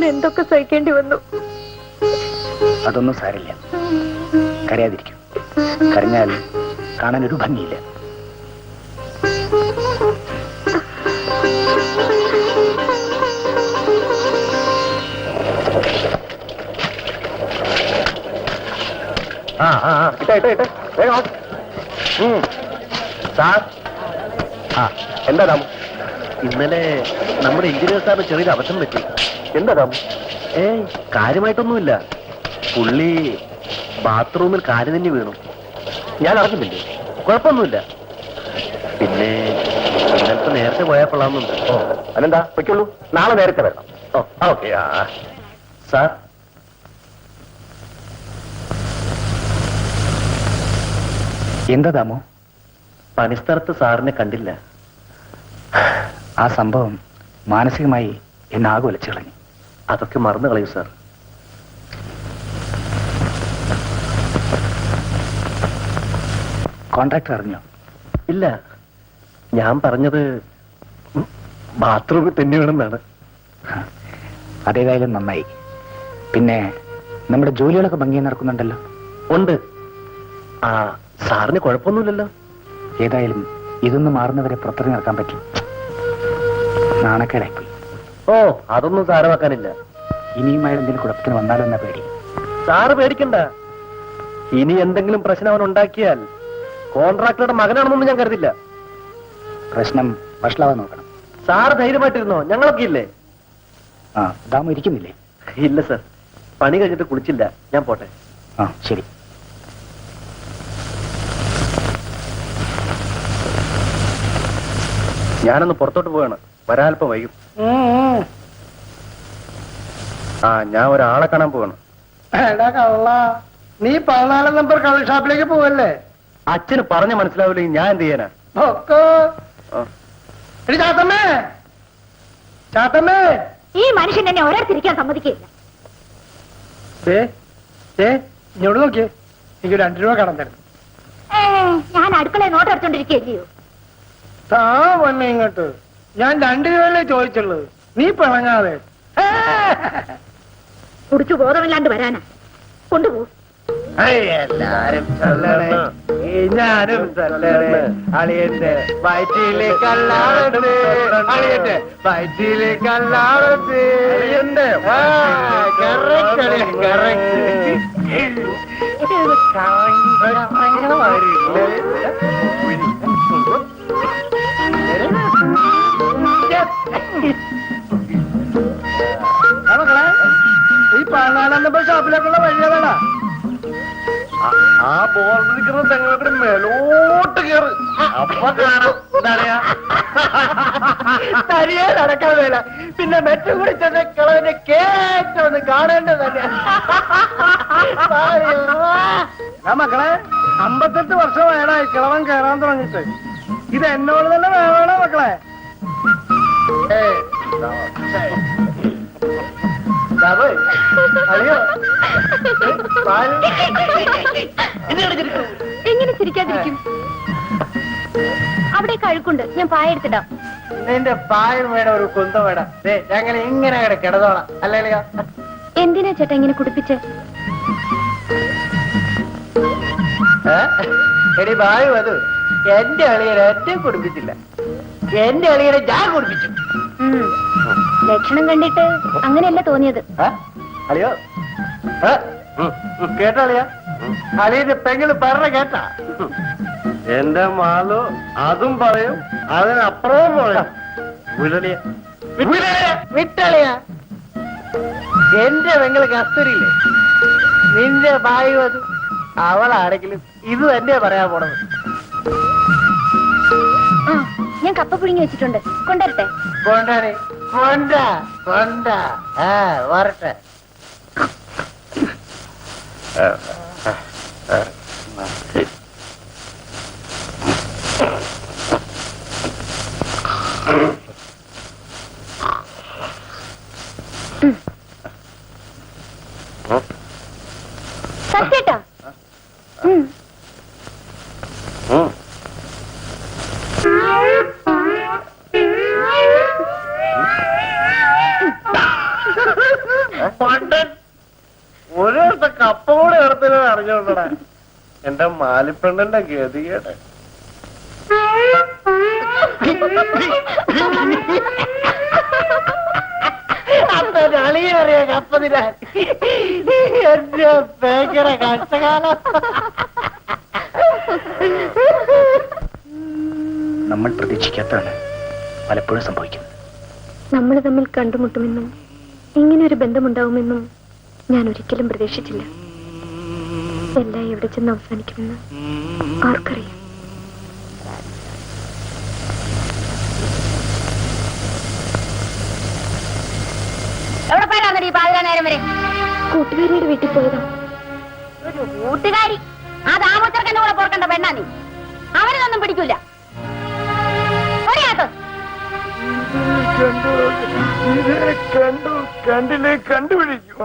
സാറിന് എന്തൊക്കെ സഹിക്കേണ്ടി വന്നു. അതൊന്നും സാരില്ല, കരയാതിരിക്കും. കരഞ്ഞാൽ കാണാൻ ഒരു ഭംഗിയില്ല. എന്താ ദാമു? ഇന്നലെ നമ്മുടെ എഞ്ചിനീയർ സാറിന് ചെറിയൊരു അബദ്ധം പറ്റി. എന്താ ദാമു? കാര്യമായിട്ടൊന്നുമില്ല. പുള്ളി ബാത്റൂമിൽ കാല് തന്നെ വീണു. ഞാൻ അറിഞ്ഞില്ലേ? കുഴപ്പമൊന്നുമില്ല. പിന്നെ ഇന്നലത്തെ നേരത്തെ പോയാൽ കൊള്ളാമെന്നുണ്ട്. ഓ, അതെന്താ? പൊയ്ക്കുള്ളൂ, നാളെ നേരത്തെ വരണം. ഓ, ഓക്കെ. സാർ, എന്താ ദാമു? പണിസ്ഥലത്ത് സാറിനെ കണ്ടില്ല. ആ സംഭവം മാനസികമായി എന്നെ ആകെ ഒലച്ചു കളഞ്ഞു. അതൊക്കെ മറന്നു കളയൂ സാർ. കോൺട്രാക്ടർ അറിഞ്ഞോ? ഇല്ല, ഞാൻ പറഞ്ഞത് ബാത്റൂമിൽ തന്നെ വേണമെന്നാണ്. അതേതായാലും നന്നായി. പിന്നെ നമ്മുടെ ജോലികളൊക്കെ ഭംഗിയായി നടക്കുന്നുണ്ടല്ലോ? ഉണ്ട്. സാറിന് കുഴപ്പമൊന്നുമില്ലല്ലോ? ഏതായാലും ഇതൊന്ന് മാറുന്നവരെ പുറത്തിറങ്ങി നടക്കാൻ പറ്റും. നാണക്കേടായിപ്പോയി. ഓ, അതൊന്നും സാരമാക്കാനില്ല. ഇനിയും അയാൾ എന്തെങ്കിലും കുഴപ്പത്തിന് വന്നാലോ എന്നാ പേടി. സാറ് പേടിക്കണ്ട. ഇനി എന്തെങ്കിലും പ്രശ്നം അവൻ ഉണ്ടാക്കിയാൽ കോൺട്രാക്ടറുടെ മകനാണെന്നൊന്നും ഞാൻ കരുതില്ല. പ്രശ്നം വഷളാവാൻ നോക്കണം. സാറ് ധൈര്യമായിട്ടിരുന്നോ, ഞങ്ങളൊക്കെ ഇല്ലേ? ദാമു ഇരിക്കുന്നില്ലേ? ഇല്ല സർ, പണി കഴിഞ്ഞിട്ട് കുളിച്ചില്ല. ഞാൻ പോട്ടെ. ശരി. ഞാനൊന്ന് പുറത്തോട്ട് പോവാണ്, വരാൽപ്പം വൈകും. ഞാൻ ഒരാളെ കാണാൻ പോവാണ്. നീ 14 നമ്പർ കളർ ഷാപ്പിലേക്ക് പോവല്ലേ? അച്ഛന് പറഞ്ഞ മനസ്സിലാവില്ലെങ്കിൽ ഞാൻ എന്ത് ചെയ്യാനാ? ഈ മനുഷ്യൻ എന്നെ ഒരാൾത്തിരിക്കാൻ സമ്മതിക്കില്ല. ഇങ്ങോട്ട് നോക്കിയേ, എനിക്ക് 2 രൂപ കടം തരണം. ഞാൻ അടുക്കളയെ നോട്ടെടുത്തോണ്ടിരിക്കുകയോ? താ വന്നെ ഇങ്ങോട്ട്. ഞാൻ 2 രൂപയല്ലേ ചോദിച്ചുള്ളൂ, നീ പിണങ്ങാതെ. കുടിച്ചു ബോധമില്ലാണ്ട് വരാനാ. കൊണ്ടുപോ. എല്ലാരും ഞാനും അളിയന്റെ വയറ്റിലെ കല്ലാടത്ത്, അളിയന്റെ വയറ്റിലെ കല്ലാടത്ത്. മക്കളെ, ഈ 14 നമ്പർ ഷാപ്പിലേക്കുള്ള വഴികളാ. ആ ബോർഡ് നിൽക്കുന്ന തെങ്ങോട്ട് മേലോട്ട് കയറ്. അപ്പൊ കാണാം. തരിയെ നടക്കാൻ വേല, പിന്നെ മെറ്റു കൂടി ചെന്ന് കിളവിന്റെ കേറ്റൊന്ന് കാണേണ്ടതല്ലേ. മക്കളെ, 58 വർഷം വേണായി കിളവൻ കയറാൻ തുടങ്ങിട്ട്. ഇത് എന്നോട് തന്നെ വേണോ മക്കളെ? എങ്ങനെ ചിരിക്കാതിരിക്കും? അവിടെ കഴുക്കുണ്ട്, ഞാൻ പായ എടുത്തിടാം. നിന്റെ പായം വേണം, ഒരു കുന്തം വേണം. ഞങ്ങൾ ഇങ്ങനെ കിടന്നോളാം, അല്ലേ? എന്തിനാ ചേട്ടാ ഇങ്ങനെ കുടിപ്പിച്ച്? എടി പായം, അത് എന്റെ അളിയനെ എന്നെ കുടിപ്പിച്ചില്ല, എന്റെ അളിയനെ ഞാൻ കുടിപ്പിച്ചു. ലക്ഷണം കണ്ടിട്ട് അങ്ങനെയല്ല തോന്നിയത്. അളിയോ, കേട്ടോ അളിയാ? അളിയന്റെ പെങ്ങള് പറഞ്ഞ കേട്ടാ? എന്റെ മാലു അതും പറയും, അതിനപ്പുറവും പറയും. വിട്ടളിയാ, എന്റെ പെങ്ങള് കസ്തൂരിയില്ലേ, നിന്റെ ഭായി അത് അവളാണെങ്കിലും ഇത് തന്നെ പറയാൻ പോണത്. ഞാൻ കപ്പ പുഴുങ്ങി വെച്ചിട്ടുണ്ട്, കൊണ്ടുവരട്ടെ? കൊണ്ടാണ്, കൊണ്ടാ കൊണ്ടാ. വരട്ടെ. സത്യേട്ടാ, പണ്ടൻ ഒരു ദിവസത്തെ കപ്പ കൂടെ എടുത്തില്ല അറിഞ്ഞോണ്ടടാ എന്റെ മാലിപ്പെണ്ണന്റെ ഗതികേട്. അറിയ കപ്പ തിരാൻ എന്റെ ഭയങ്കര കഷ്ടകാലം. നമ്മൾ പ്രതീക്ഷിക്കാത്തതാണ് പലപ്പോഴും സംഭവിക്കുന്നത്. നമ്മൾ തമ്മിൽ കണ്ടുമുട്ടുമെന്നും ഇങ്ങനെ ഒരു ബന്ധമുണ്ടാവുമെന്നും ഞാൻ ഒരിക്കലും പ്രതീക്ഷിച്ചില്ല. എല്ലാം എവിടെ ചെന്ന് അവസാനിക്കുമെന്ന് ആർക്കറിയാം. എവിടെ പോയാന്നടി പാതിരാ നേരം വരെ? കൂട്ടുകാരിയുടെ വീട്ടിൽ പോയതാ. ഒരു കൂട്ടുകാരി ആ ദാമോച്ചർക്കന്റെ കൂടെ പോർക്കണ്ട പെണ്ണാ നീ. അവനൊന്നും പിടിക്കൂല. അറിയാത്തോ? കണ്ടു കണ്ടില്ലേ കണ്ടുപിടിക്കും.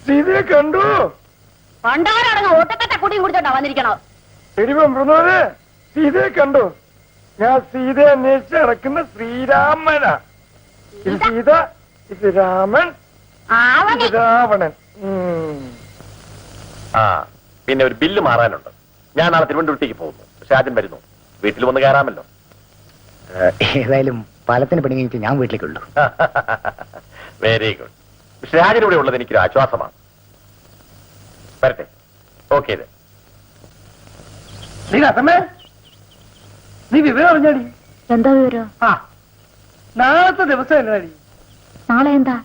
സീതയെ കണ്ടു. പണ്ടാരടങ്ങ ഒട്ടക്കട്ട കുടിയും കുടിച്ചോണ്ടാ വന്നിരിക്കണോ? എരിവേ സീതയെ കണ്ടു. ഞാൻ സീതയെ അന്വേഷിച്ച് നടക്കുന്ന ശ്രീരാമനാ. ഇത് സീത, ഇത് രാമൻ, ഇത് രാവണൻ. ആ പിന്നെ ഒരു ബില്ല് മാറാനുണ്ട്. ഞാൻ നാളെ തിരുവനന്തപുരത്തേക്ക് പോകുന്നു. ഷാജൻ വരുന്നു. വീട്ടിൽ വന്ന് കയറാമല്ലോ. ഏതായാലും പാലത്തിന് പണി കഴിഞ്ഞിട്ട് ഞാൻ വീട്ടിലേക്കുള്ളൂ. Very good. ഷാജൻ ഇവിടെ ഉള്ളത് എനിക്കൊരു ആശ്വാസമാണ്. വരട്ടെ. ഓക്കെ. നീ കത്തമ്മേ, നീ വിവരം അറിഞ്ഞാടി? എന്താ വിവരം? ആ നാളത്തെ ദിവസം എന്നാടി? നാളെ എന്താ?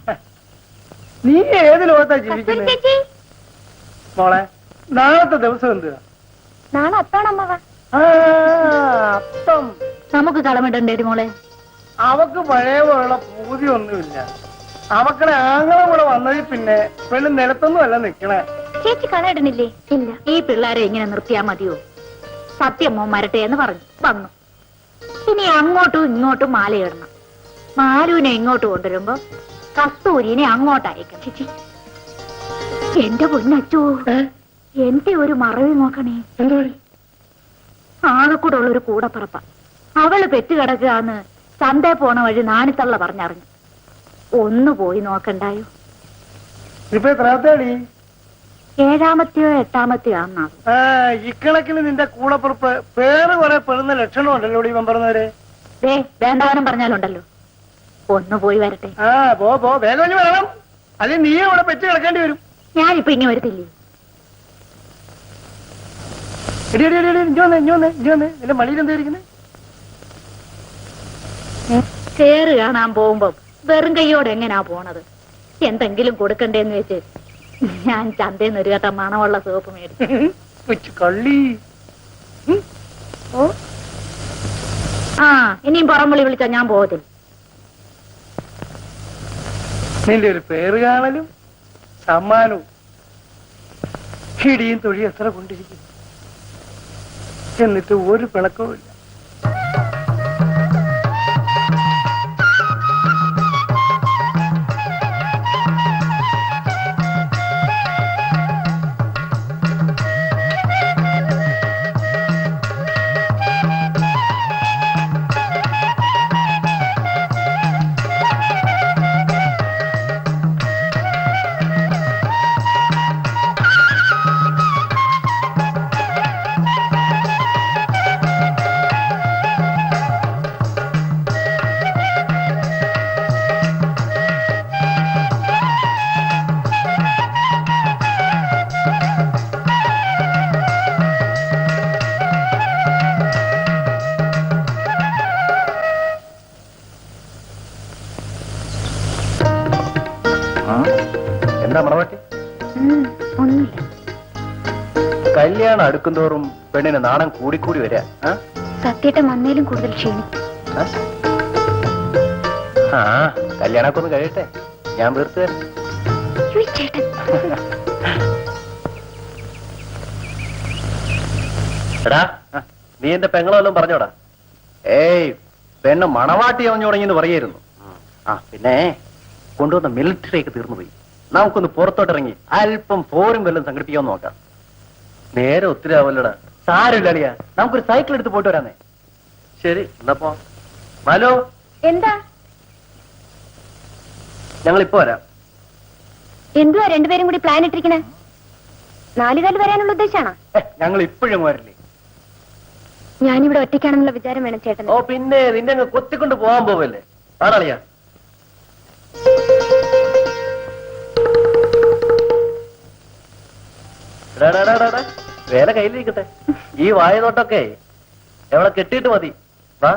നീ ഏത് ലോകത്താ ജീവിക്കുന്നത് മോളെ? നാളത്തെ ദിവസം എന്തുവാ? നാളെ അത്താണമ്മ. അപ്പം നമുക്ക് കളമിടണ്ടേടി മോളെ. അവക്ക് പഴയ പോലുള്ള പൂതി ഒന്നുമില്ല. അവക്കടെ ആങ്ങളെ കൂടെ വന്നതിൽ പിന്നെ പെണ്ണ് നിലത്തൊന്നും അല്ല നിക്കണേ. ചേച്ചി കളയിടണില്ലേ? ഇല്ല. ഈ പിള്ളേരെ ഇങ്ങനെ നിർത്തിയാ മതിയോ? സത്യമോ മരട്ടെ എന്ന് പറഞ്ഞു വന്നു. ഇനി അങ്ങോട്ടും ഇങ്ങോട്ടും മാലയിടണം. മാലുവിനെ ഇങ്ങോട്ട് കൊണ്ടുവരുമ്പോ കസ്തൂരിനെ അങ്ങോട്ട് അയക്കണം. ചേച്ചി എന്റെ പൊന്നച്ചോ, എന്റെ ഒരു മറവി നോക്കണേ. ആകെക്കൂടെ ഉള്ളൊരു കൂടപ്പറപ്പ. അവള് പെറ്റുകിടക്കുകയെന്ന് ചന്തേ പോണ വഴി നാണിത്തള്ള പറഞ്ഞറിഞ്ഞു. ഒന്ന് പോയി നോക്കണ്ടായോ? ഇപ്പൊ എത്രാമത്തേടി? 7ാമത്തെയോ 8ാമത്തെയോ ആന്നാ. ഇക്കണക്കിന് നിന്റെ കൂടപ്പുറപ്പ് പേര് കുറെ പെടുന്ന ലക്ഷണമുണ്ടല്ലോ ഇവൻ പറഞ്ഞവരെ. വേണ്ടാവനം പറഞ്ഞാലുണ്ടല്ലോ. ഒന്ന് പോയി വരട്ടെ. പോ വേഗം വരണം. അല്ലെങ്കിൽ നീ ഇവിടെ പെറ്റ് കിടക്കേണ്ടി വരും. ഞാനിപ്പോ ഇനി വരത്തില്ലേ? നിന്റെ മടിയിൽ എന്തായിരിക്കുന്നത്? ചേറ് കാണാൻ പോകുമ്പോ വെറും കൈയോടെ എങ്ങനാ പോണത്? എന്തെങ്കിലും കൊടുക്കണ്ടേന്ന് വെച്ച് ഞാൻ ചന്തേന്ന് ഒരു കേട്ട മണമുള്ള സോപ്പ് മേടിച്ചു. കള്ളി. ആ ഇനിയും പുറംവിളി വിളിച്ചാ ഞാൻ പോകത്തില്ല. നിന്റെ ഒരു പേര് കാണലും സമ്മാനവും ഇടിയും തൊഴി എത്ര കൊണ്ടിരിക്കുന്നു. എന്നിട്ട് ഒരു പിണക്കവും ഇല്ല. എന്താ മണവാട്ടി? ഒന്നുമില്ല. കല്യാണം അടുക്കുന്തോറും പെണ്ണിന് നാണം കൂടിക്കൂടി വരാ. സത്യേട്ടൻ വന്നേലും കൂടുതൽ ക്ഷീണി. ആ കല്യാണമൊക്കെ ഒന്ന് കഴിയട്ടെ, ഞാൻ വീർത്ത് തരാം. ചേട്ടൻ എടാ നീ എന്റെ പെങ്ങളെല്ലാം പറഞ്ഞോടാ? ഏയ് പെണ്ണ് മണവാട്ടി അവഞ്ഞു തുടങ്ങിയെന്ന് പറയായിരുന്നു. ആ പിന്നെ കൊണ്ടുവന്ന മിലിറ്ററിയൊക്കെ തീർന്നുപോയി. നമുക്കൊന്ന് പുറത്തോട്ടിറങ്ങി അല്പം ഫോറും വല്ലതും സംഘടിപ്പിക്കാൻ നോക്കാം. നേരെ ഒത്തിരി ആവല്ലടാ. സാരമില്ല അളിയാ, നമുക്കൊരു സൈക്കിൾ എടുത്ത് പോയിട്ട് വരാന്നേ. ശരി എന്നപ്പോ ഹലോ, എന്താ? ഞങ്ങൾ ഇപ്പൊ വരാം. എന്തുവാ രണ്ടുപേരും കൂടി പ്ലാൻ ഇട്ടിരിക്കണേ? 4 കാല് വരാനുള്ള ഉദ്ദേശാണോ? ഞങ്ങൾ ഇപ്പോഴും വരില്ലേ? ഞാനിവിടെ ഒറ്റയ്ക്കാണെന്നുള്ള വിചാരം വേണം ചേട്ടൻ. ഓ പിന്നെ നിന്നെ അങ്ങ് കൊത്തിക്കൊണ്ട് പോകാൻ പോവല്ലേ? ആണളിയാ. വേല കയ്യിലിരിക്കട്ടെ. ഈ വായ നോട്ടൊക്കെ എവിടെ കെട്ടിയിട്ട് മതി. വാ.